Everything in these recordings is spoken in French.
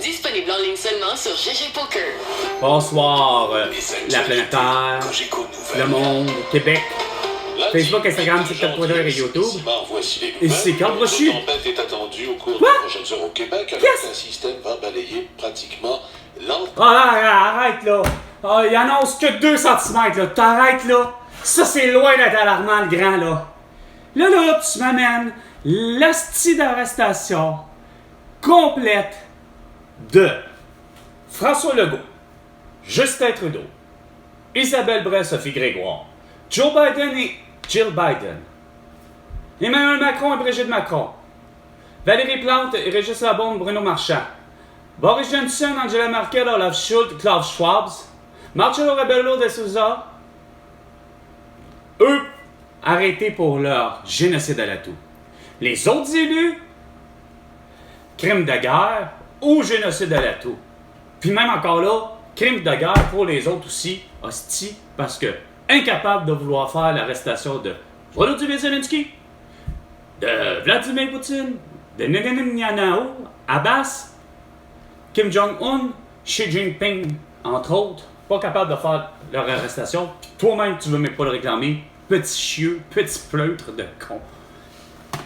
Disponible en ligne seulement sur GG Poker. Bonsoir, la planète Terre, le monde, Québec, Facebook, Instagram, TikTok, Twitter et YouTube. Et c'est Carl Brochu. Une tempête est attendue au cours Quoi? des prochaines heures au Québec, alors qu'un système va balayer pratiquement l'ensemble. Oh là, arrête là. Oh, il annonce que 2 cm là. T'arrêtes là. Ça, c'est loin d'être alarmant, le grand là. Là, tu m'amènes l'hostie d'arrestation complète de François Legault, Justin Trudeau, Isabelle Bresse, Sophie Grégoire, Joe Biden et Jill Biden, Emmanuel Macron et Brigitte Macron, Valérie Plante et Régis Labaume, Bruno Marchand, Boris Johnson, Angela Merkel, Olaf Scholz, Klaus Schwab, Marcelo Rebelo de Souza, eux, arrêtés pour leur génocide à la toux. Les autres élus, crime de guerre ou génocide à la toux. Puis même encore là, crime de guerre pour les autres aussi, hostie, parce que incapable de vouloir faire l'arrestation de Volodymyr Zelensky, de Vladimir Poutine, de Netanyahu, Abbas, Kim Jong-un, Xi Jinping, entre autres, pas capable de faire leur arrestation, puis toi-même tu veux même pas le réclamer, petit chieux, petit pleutre de con.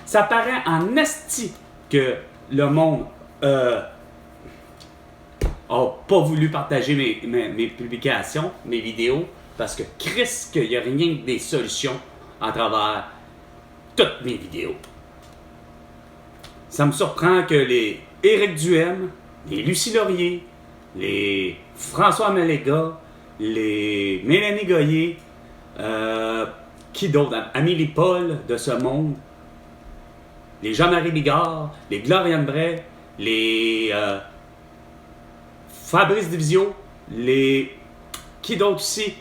Ça paraît en esti que le monde a pas voulu partager mes publications, mes vidéos, parce que Chris, qu'il n'y a rien que des solutions à travers toutes mes vidéos. Ça me surprend que les Éric Duhem, les Lucie Laurier, les François Maléga, les Mélanie Goyer, qui d'autre? Amélie Paul de ce monde, les Jean-Marie Bigard, les Gloriane Bray, les Fabrice Divisio, les... Qui d'autre aussi?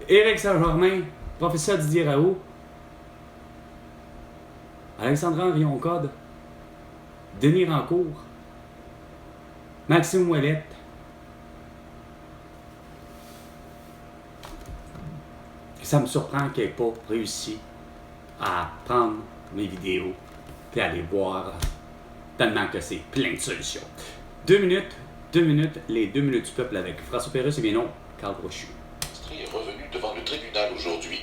Éric Saint-Germain, professeur Didier Raoult, Alexandre Rion-Code, Denis Rancourt, Maxime Ouellette, ça me surprend qu'il n'ait pas réussi à prendre mes vidéos et à les voir tellement que c'est plein de solutions. 2 minutes, les 2 minutes du peuple avec François Pérusse et bien non, Carl Brochu. Est revenu devant le tribunal aujourd'hui.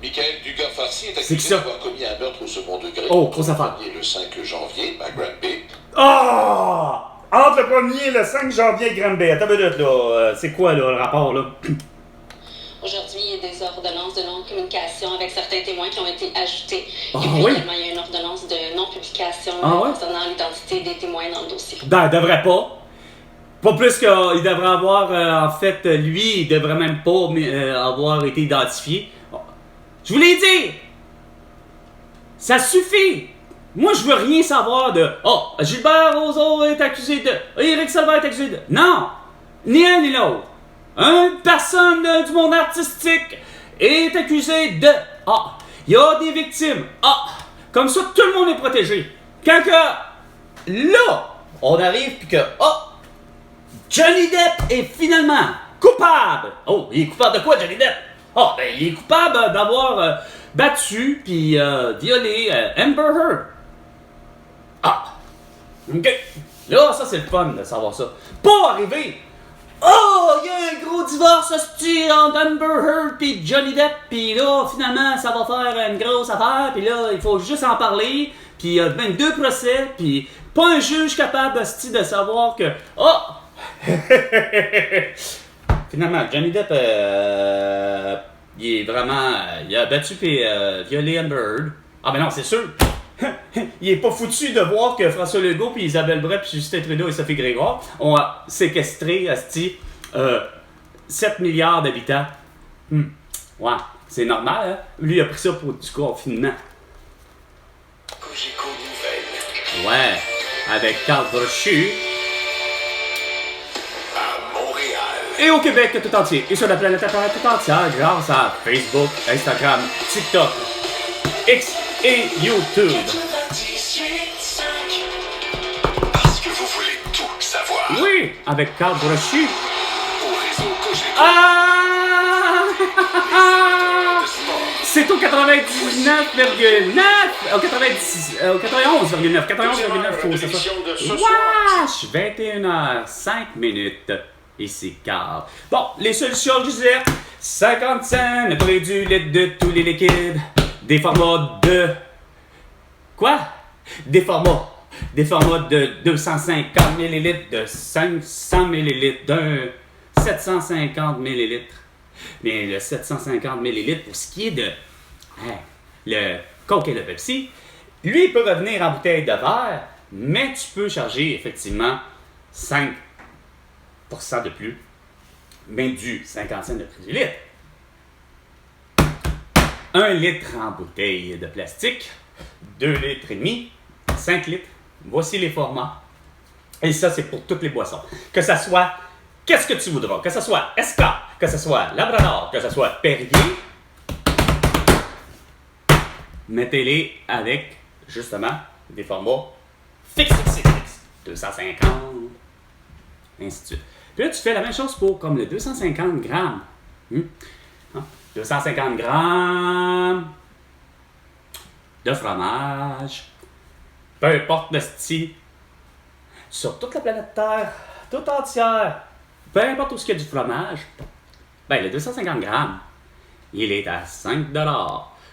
Michael Dugas-Farcy est C'est accusé d'avoir commis un meurtre au second degré. Oh, grosse affaire. Le 5 janvier à Granby. Oh! Entre le 1er et le 5 janvier à Granby. Attends une minute, là. C'est quoi, là, le rapport, là? Aujourd'hui, il y a des ordonnances de non-communication avec certains témoins qui ont été ajoutées. Ah, et puis oui? également, il y a une ordonnance de non-publication Ouais? concernant l'identité des témoins dans le dossier. Ben, il devrait pas. Pas plus qu'il devrait avoir, en fait, lui, il devrait même pas avoir été identifié. Je vous l'ai dit! Ça suffit! Moi, je veux rien savoir de « Oh, Gilbert Rozon est accusé de... Éric Salvaire est accusé de... » Non! Ni un ni l'autre. Une personne du monde artistique est accusée de... Ah, il y a des victimes. Ah, comme ça, tout le monde est protégé. Quand que... Là, on arrive puis que... Oh, Johnny Depp est finalement coupable. Oh, il est coupable de quoi, Johnny Depp? Oh, ben, il est coupable d'avoir battu puis violé Amber Heard. Ah, ok. Là, ça, c'est le fun de savoir ça. Pas arriver. Oh, il y a un gros divorce hostie entre Amber Heard puis Johnny Depp, puis là, finalement, ça va faire une grosse affaire, puis là, il faut juste en parler, puis il y a même 2 procès, puis pas un juge capable hostie de savoir que... Oh! Finalement, Johnny Depp, il est vraiment... il a battu et violé Amber Heard. Ah ben non, c'est sûr! Il est pas foutu de voir que François Legault, puis Isabelle Bresse, puis Justin Trudeau et Sophie Grégoire ont séquestré, asti, 7 milliards d'habitants. Ouais, c'est normal, hein? Lui, il a pris ça pour du confinement. Cogeco Nouvelles. Ouais, avec Carl Brochu. À Montréal. Et au Québec tout entier, et sur la planète Terre tout entière, grâce à Facebook, Instagram, TikTok, X et YouTube. Parce que vous voulez tout savoir. Oui, avec Carl Brochu. Au réseau Cogeco. Ah! C'est au 99,9! Au 91,9. 91,9, faut ça. Wesh! 21h05. Ici, Carl. Bon, les solutions, je disais 50 cents, le prix du litre de tous les liquides. Des formats de. Quoi? Des formats de 250 ml, de 500 ml, d'un 750 ml. Mais le 750 ml, pour ce qui est de le Coke et le Pepsi, lui, il peut revenir en bouteille de verre, mais tu peux charger effectivement 5% de plus, mais du 50 cents de prix du litre. 1 litre en bouteille de plastique, 2 litres et demi, 5 litres. Voici les formats. Et ça, c'est pour toutes les boissons. Que ça soit, qu'est-ce que tu voudras, que ça soit SK, que ça soit Labrador, que ça soit Perrier, mettez-les avec, justement, des formats fixe, 250, ainsi de suite. Puis là, tu fais la même chose pour comme le 250 grammes. 250 grammes de fromage, peu importe le style, sur toute la planète Terre, toute entière, peu importe où il y a du fromage, ben le 250 grammes, il est à 5 $.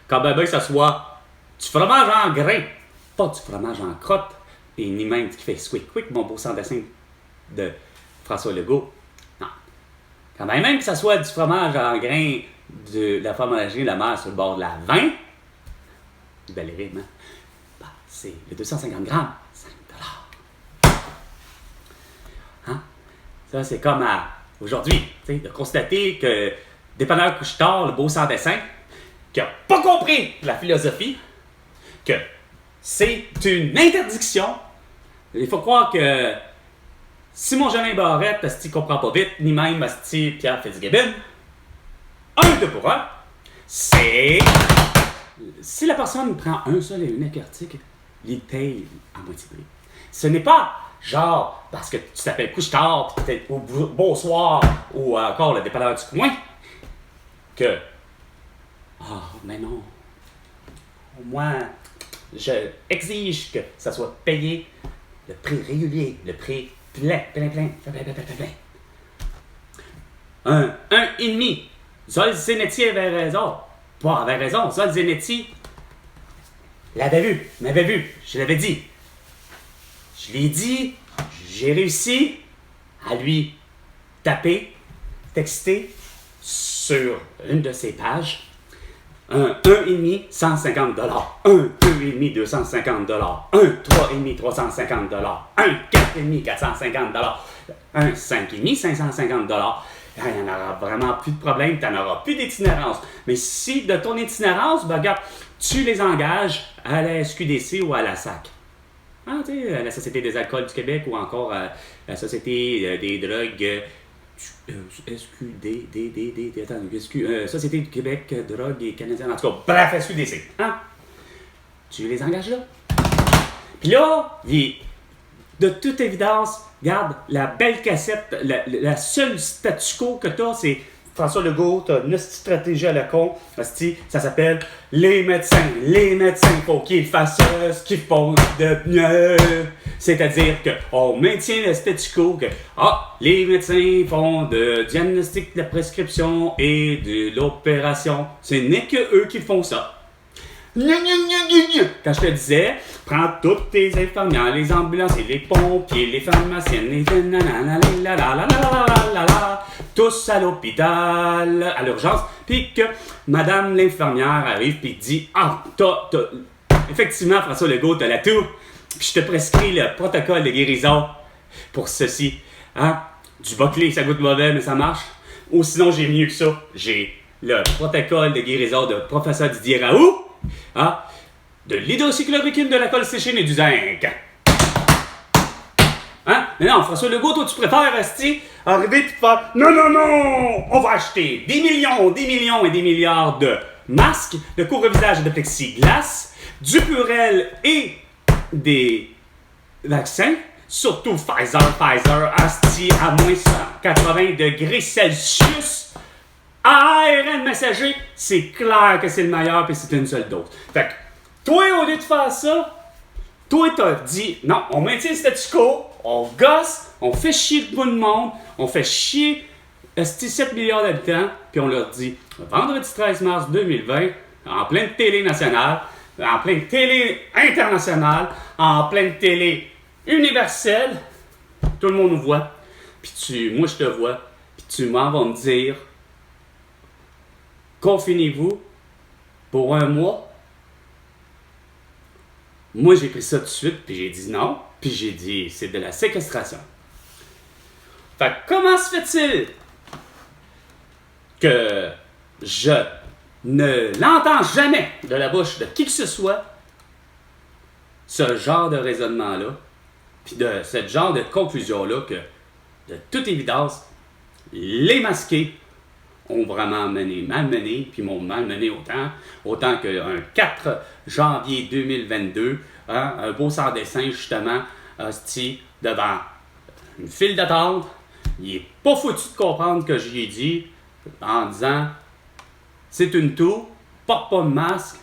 Quand ben que ce soit du fromage en grain, pas du fromage en crotte, et ni même qui fait squeak quick, mon beau sans dessin de François Legault. Non. Quand même que ce soit du fromage en grain de la fromagerie La Mère sur le bord de la 20, belle rime, hein? Ben, c'est le 250 grammes, 5 $. Hein? Ça, c'est comme aujourd'hui, de constater que dépanneur Couche-Tard, le beau sans dessin, qui n'a pas compris la philosophie, que c'est une interdiction. Il faut croire que Simon Jolin Barrette, asti comprend pas vite, ni même asti Pierre Fitzgibbon, 2 pour 1, c'est si la personne prend un seul et unique article, il paye à moitié prix. Ce n'est pas genre parce que tu t'appelles Couche-Tard, puis peut-être au Beau Soir ou encore le dépanneur du coin que mais non. Au moins, je exige que ça soit payé le prix régulier, le prix plein. 1,5. Zol Zenetti avait raison. Pas avait raison. Zol Zenetti m'avait vu. Je l'avais dit. Je l'ai dit. J'ai réussi à lui texter sur une de ses pages. Un 1,5, 150 $. Un 2,5, 250 $. Un 3,5, 350 $. Un 4,5, 450 $. Un 5,5, 550 $. Il n'y en aura vraiment plus de problème, tu n'en auras plus d'itinérance. Mais si de ton itinérance, ben regarde, tu les engages à la SQDC ou à la SAC. Ah, tu sais, à la Société des alcools du Québec ou encore à la Société des drogues... Société du Québec, drogue et canadienne, en tout cas, bref, SQDC. Hein? Tu les engages là. Puis là, de toute évidence, regarde, la belle cassette, la seule statu quo que tu as, c'est François Legault, tu as une stratégie à la con, ça s'appelle les médecins. Les médecins, il faut qu'ils fassent ce qu'ils font de mieux. C'est-à-dire qu'on maintient le statu quo que les médecins font de diagnostic de prescription et de l'opération. Ce n'est que eux qui font ça. Quand je te disais, prends toutes tes infirmières, les ambulanciers, les pompiers, les pharmaciennes, les tous à l'hôpital, à l'urgence, puis que madame l'infirmière arrive puis dit effectivement François Legault, t'as la toux, puis je te prescris le protocole de guérison pour ceci. Hein? Du Boclé, ça goûte mauvais, mais ça marche. Ou sinon, j'ai mieux que ça. J'ai le protocole de guérison de professeur Didier Raoult, de l'hydroxychloroquine, de la colchicine et du zinc. Hein? Mais non, François Legault, toi, tu préfères, arriver puis te faire non, on va acheter des millions et des milliards de masques, de couvre-visage et de plexiglas, du Purell et des vaccins, surtout Pfizer, à moins 180 degrés Celsius. ARN messager, c'est clair que c'est le meilleur puis c'est une seule dose. Fait que, toi, au lieu de faire ça, toi, t'as dit, non, on maintient le statu quo, on gosse, on fait chier tout le monde, on fait chier 7 milliards d'habitants, puis on leur dit, vendredi 13 mars 2020, en pleine télé nationale, en pleine télé internationale, en pleine télé universelle, tout le monde nous voit, puis moi je te vois, puis tu m'en vas me dire, confinez-vous pour un mois. Moi, j'ai pris ça tout de suite, puis j'ai dit non, puis j'ai dit c'est de la séquestration. Fait que comment se fait-il que je ne l'entends jamais de la bouche de qui que ce soit, ce genre de raisonnement-là, puis de ce genre de conclusion-là que, de toute évidence, les masqués ont vraiment malmené, puis m'ont malmené autant qu'un 4 janvier 2022, hein, un beau sans dessin, justement, hostie, devant une file d'attente. Il est pas foutu de comprendre que j'y ai dit, en disant, c'est une toux, porte pas de masque.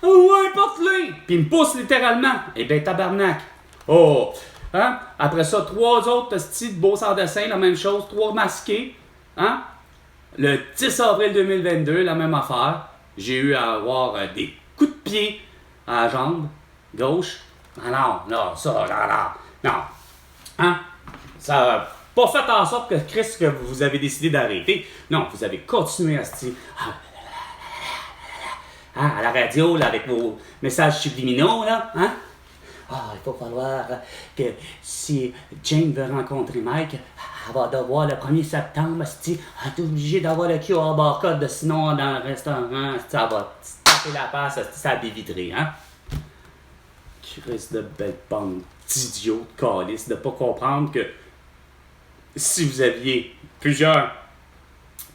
Oh ouais, porte-le! Puis il me pousse littéralement. Eh ben tabarnak. Oh! Hein? Après ça, 3 autres styles de beaux sans dessin, la même chose, 3 masqués. Hein? Le 10 avril 2022, la même affaire. J'ai eu à avoir des coups de pied à la jambe gauche. Ah non, non. Hein? Ça n'a pas fait en sorte que Chris, que vous avez décidé d'arrêter. Non, vous avez continué à se dire, à la radio, là, avec vos messages subliminaux, là, hein? Ah, il va falloir que si Jane veut rencontrer Mike, elle va devoir le 1er septembre, elle est obligée d'avoir le QR barcode, sinon dans le restaurant, ça va taper la passe, ça a dévitré, hein? Christ de belle bande d'idiots, de calices, de pas comprendre que si vous aviez plusieurs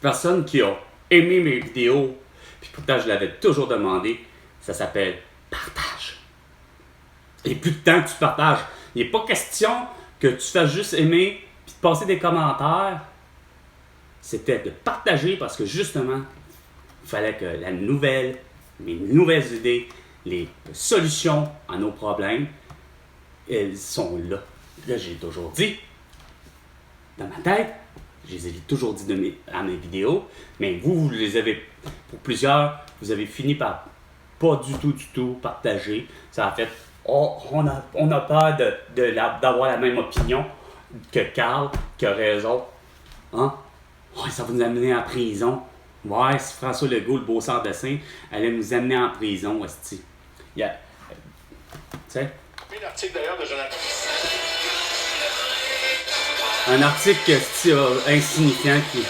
personnes qui ont aimé mes vidéos, puis pourtant je l'avais toujours demandé, ça s'appelle partage. Et plus de temps que tu partages. Il n'est pas question que tu fasses juste aimer puis de passer des commentaires. C'était de partager parce que justement, il fallait que mes nouvelles idées, les solutions à nos problèmes, elles sont là. Là, j'ai toujours dit, dans ma tête, je les ai toujours dit à mes vidéos, mais vous les avez, pour plusieurs, vous avez fini par pas du tout partager. Ça a fait, on a peur d'avoir la même opinion que Carl, qui a raison. Hein? Ouais, ça va nous amener en prison. Ouais, si François Legault, le beau sans dessin, allait nous amener en prison, hostie. Tu sais? Un article d'ailleurs de Jonathan. Un article insignifiant qui...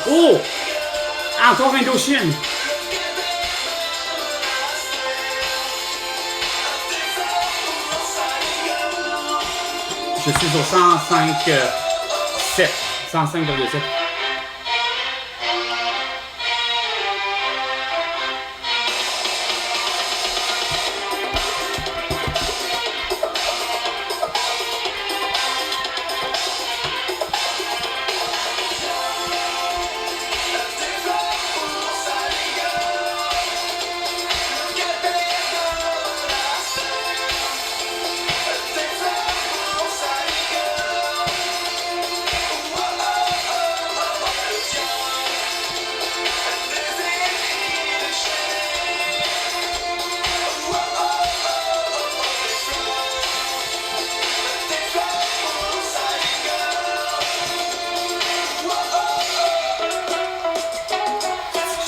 Oh! Encore Indochine! Je suis au 105,7. 105,7.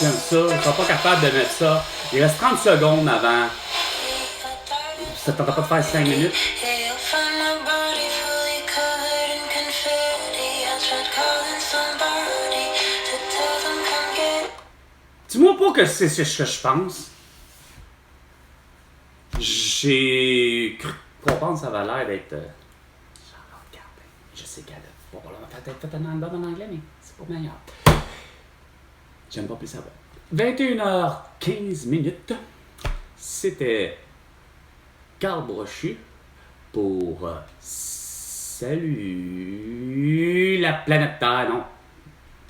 J'aime ça, je ne serai pas capable de mettre ça. Il reste 30 secondes avant. Ça ne tentera pas de faire 5 minutes. Dis-moi pas que c'est ce que je pense. j'ai cru comprendre que ça avait l'air d'être Charlotte Cardin. Je sais qu'elle a probablement peut-être fait un album en anglais, mais c'est pas meilleur. J'aime pas plus ça. 21h15. C'était Carl Brochu pour Salut la planète Terre, non.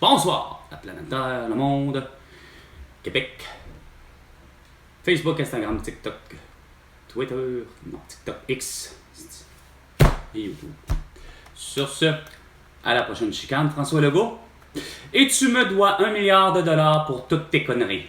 Bonsoir la planète Terre, le monde, Québec, Facebook, Instagram, TikTok, Twitter, non, TikTok, X et YouTube. Sur ce, à la prochaine chicane, François Legault. Et tu me dois $1 milliard pour toutes tes conneries.